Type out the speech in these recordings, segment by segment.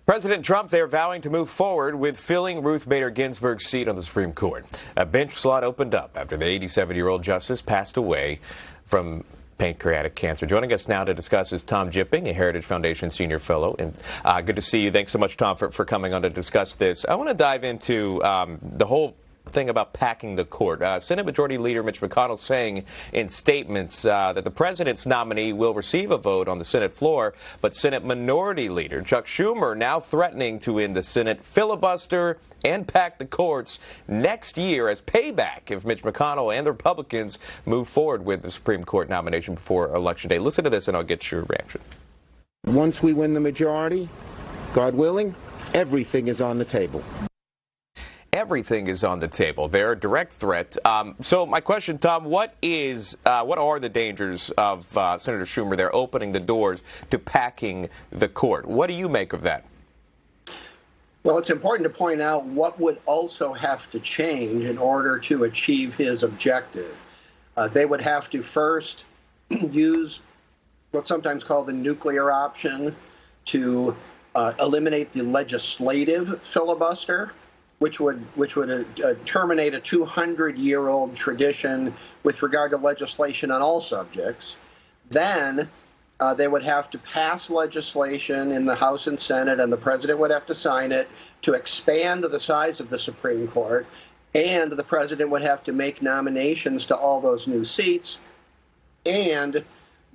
President Trump, they're vowing to move forward with filling Ruth Bader Ginsburg's seat on the Supreme Court. A bench slot opened up after the 87-year-old justice passed away from pancreatic cancer. Joining us now to discuss is Tom Jipping, a Heritage Foundation senior fellow. And good to see you. Thanks so much, Tom, for coming on to discuss this. I want to dive into the whole thing about packing the court. Senate Majority Leader Mitch McConnell saying in statements that the president's nominee will receive a vote on the Senate floor, but Senate Minority Leader Chuck Schumer now threatening to end the Senate filibuster and pack the courts next year as payback if Mitch McConnell and the Republicans move forward with the Supreme Court nomination before Election Day. Listen to this and I'll get your reaction. Once we win the majority, God willing, everything is on the table. Everything is on the table. They're a direct threat. So my question, Tom, what are the dangers of Senator Schumer there opening the doors to packing the court? What do you make of that? Well, it's important to point out what would also have to change in order to achieve his objective. They would have to first use what's sometimes called the nuclear option to eliminate the legislative filibuster, which would terminate a 200-year-old tradition with regard to legislation on all subjects. Then they would have to pass legislation in the House and Senate, and the president would have to sign it to expand the size of the Supreme Court, and the president would have to make nominations to all those new seats, and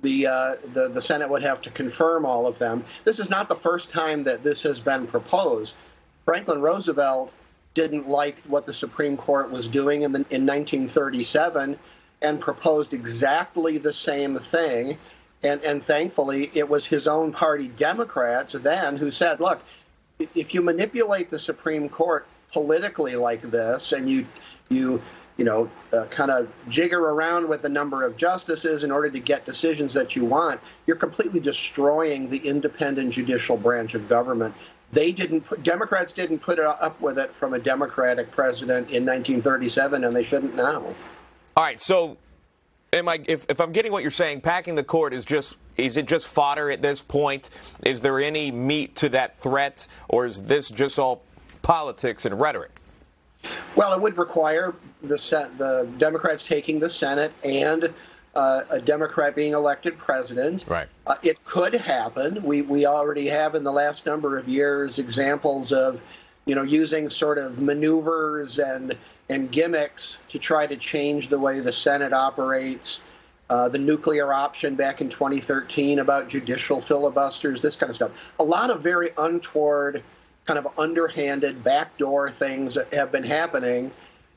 the Senate would have to confirm all of them. This is not the first time that this has been proposed. Franklin Roosevelt didn't like what the Supreme Court was doing in 1937 and proposed exactly the same thing. And thankfully, it was his own party Democrats then who said, look, if you manipulate the Supreme Court politically like this and you kind of jigger around with the number of justices in order to get decisions that you want, you're completely destroying the independent judicial branch of government. Democrats didn't put up with it from a Democratic president in 1937, and they shouldn't now. All right, so if I'm getting what you're saying, packing the court is it just fodder at this point? Is there any meat to that threat, or is this just all politics and rhetoric? Well, it would require the Democrats taking the Senate and a Democrat being elected president. Right. It could happen. We already have in the last number of years examples of, using sort of maneuvers and gimmicks to try to change the way the Senate operates. The nuclear option back in 2013 about judicial filibusters, this kind of stuff. A lot of very untoward, kind of underhanded, backdoor things that have been happening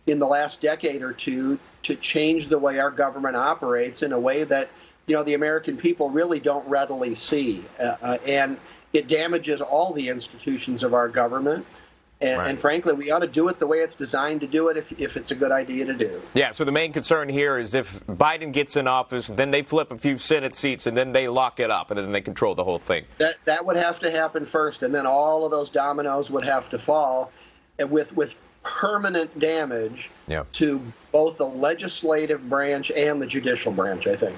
in the last decade or two to change the way our government operates in a way that, the American people really don't readily see. And it damages all the institutions of our government. And frankly, we ought to do it the way it's designed to do it if it's a good idea to do. Yeah, so the main concern here is if Biden gets in office, then they flip a few Senate seats, and then they lock it up, and then they control the whole thing. That would have to happen first, and then all of those dominoes would have to fall with permanent damage to both the legislative branch and the judicial branch, I think.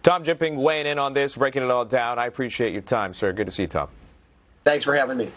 Tom Jipping weighing in on this, breaking it all down. I appreciate your time, sir. Good to see you, Tom. Thanks for having me.